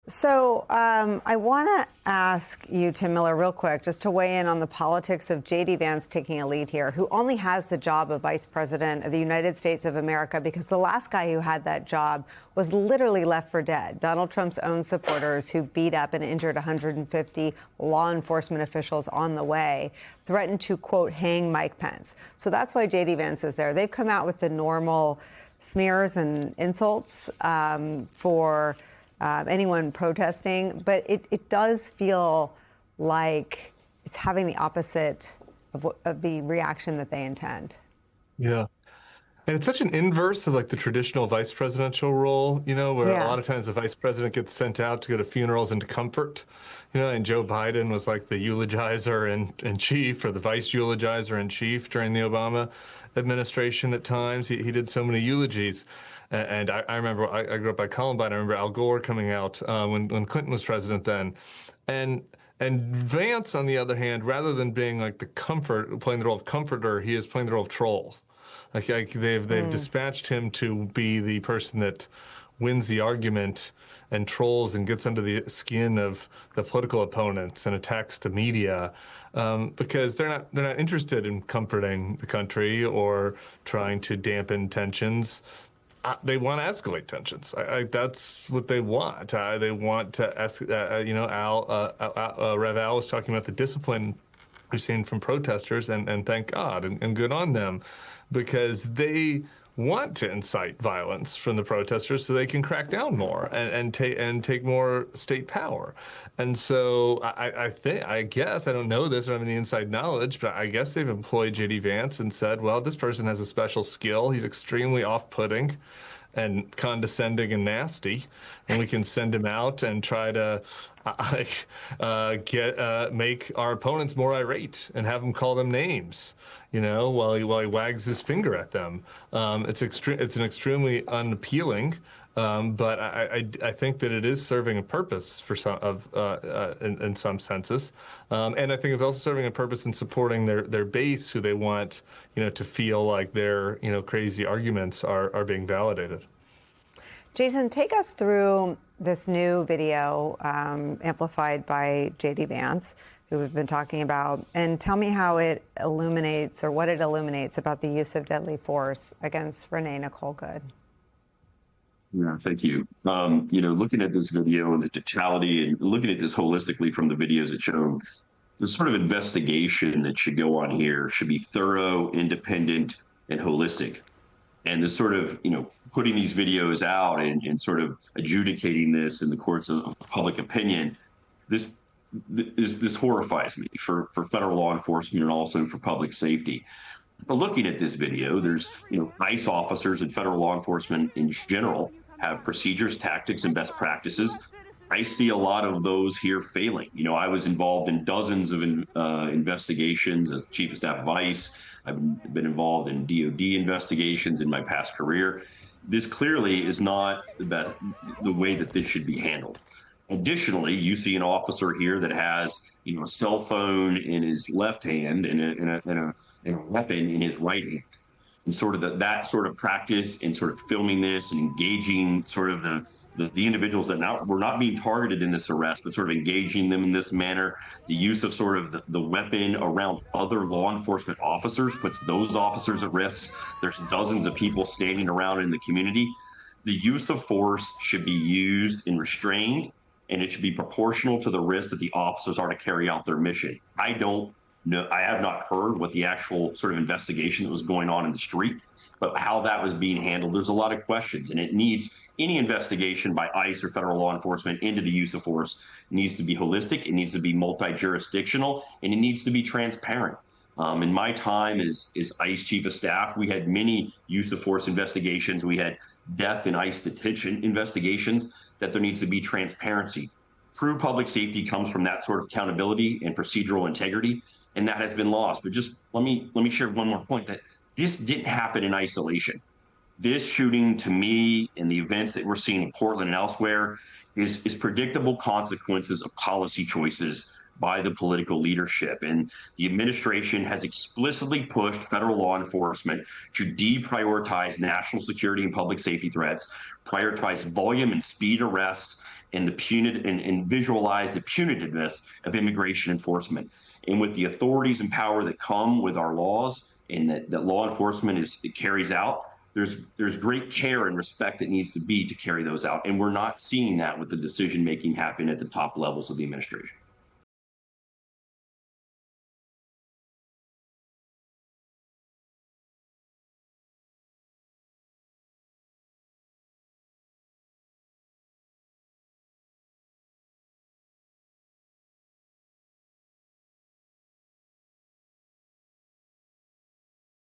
I want to ask you, Tim Miller, real quick, just to weigh in on the politics of J.D. Vance taking a lead here, who only has the job of Vice President of the United States of America because the last guy who had that job was literally left for dead. Donald Trump's own supporters, who beat up and injured 150 law enforcement officials on the way, threatened to, quote, hang Mike Pence. So that's why J.D. Vance is there. They've come out with the normal smears and insults for anyone protesting, but it does feel like it's having the opposite of the reaction that they intend. Yeah. And it's such an inverse of like the traditional vice presidential role, where a lot of times the vice president gets sent out to go to funerals and to comfort, and Joe Biden was like the eulogizer in chief, or the vice eulogizer in chief during the Obama administration at times. He did so many eulogies. And I remember, I grew up by Columbine. I remember Al Gore coming out when Clinton was president then. And Vance, on the other hand, rather than being like playing the role of comforter, he is playing the role of troll. Like they've dispatched him to be the person that wins the argument and trolls and gets under the skin of the political opponents and attacks the media, because they're not interested in comforting the country or trying to dampen tensions. They want to escalate tensions. That's what they want. They want to, Rev Al was talking about the discipline we've seen from protesters, and thank God, and good on them, because they want to incite violence from the protesters so they can crack down more and take more state power. And so I guess, I don't know this, I don't have any inside knowledge, but I guess they've employed J.D. Vance and said, well, this person has a special skill. He's extremely off-putting and condescending and nasty, and we can send him out and try to make our opponents more irate and have him call them names, while he wags his finger at them. It's an extremely unappealing, but I think that it is serving a purpose for in some senses, and I think it's also serving a purpose in supporting their base, who they want to feel like their crazy arguments are being validated. Jason, take us through this new video amplified by J.D. Vance, who we've been talking about, and tell me how it illuminates, or what it illuminates, about the use of deadly force against Renee Nicole Good. Yeah, thank you. Looking at this video and the totality, and looking at this holistically from the videos it showed, the sort of investigation that should go on here should be thorough, independent, and holistic. And this sort of, putting these videos out and sort of adjudicating this in the courts of public opinion, this horrifies me for federal law enforcement and also for public safety. But looking at this video, there's, ICE officers and federal law enforcement in general have procedures, tactics, and best practices. I see a lot of those here failing. I was involved in dozens of investigations as chief of staff of ICE. I've been involved in DOD investigations in my past career. This clearly is not the way that this should be handled. Additionally, you see an officer here that has, a cell phone in his left hand and a weapon in his right hand. And sort of that sort of practice and sort of filming this and engaging sort of the individuals that were not being targeted in this arrest, but sort of engaging them in this manner, the use of sort of the weapon around other law enforcement officers puts those officers at risk. There's dozens of people standing around in the community. The use of force should be used and restrained, and it should be proportional to the risk that the officers are to carry out their mission. I have not heard what the actual sort of investigation that was going on in the street, but how that was being handled, there's a lot of questions, and it needs any investigation by ICE or federal law enforcement into the use of force needs to be holistic, it needs to be multi-jurisdictional, and it needs to be transparent. In my time as ICE chief of staff, we had many use of force investigations. We had death and ICE detention investigations, that there needs to be transparency. True public safety comes from that sort of accountability and procedural integrity, and that has been lost. But just let me share one more point, that this didn't happen in isolation. This shooting, to me, and the events that we're seeing in Portland and elsewhere, is predictable consequences of policy choices by the political leadership. And the administration has explicitly pushed federal law enforcement to deprioritize national security and public safety threats, prioritize volume and speed arrests, and the punitive and visualize the punitiveness of immigration enforcement. And with the authorities and power that come with our laws and that law enforcement carries out, there's great care and respect that needs to be to carry those out. And we're not seeing that with the decision making happen at the top levels of the administration.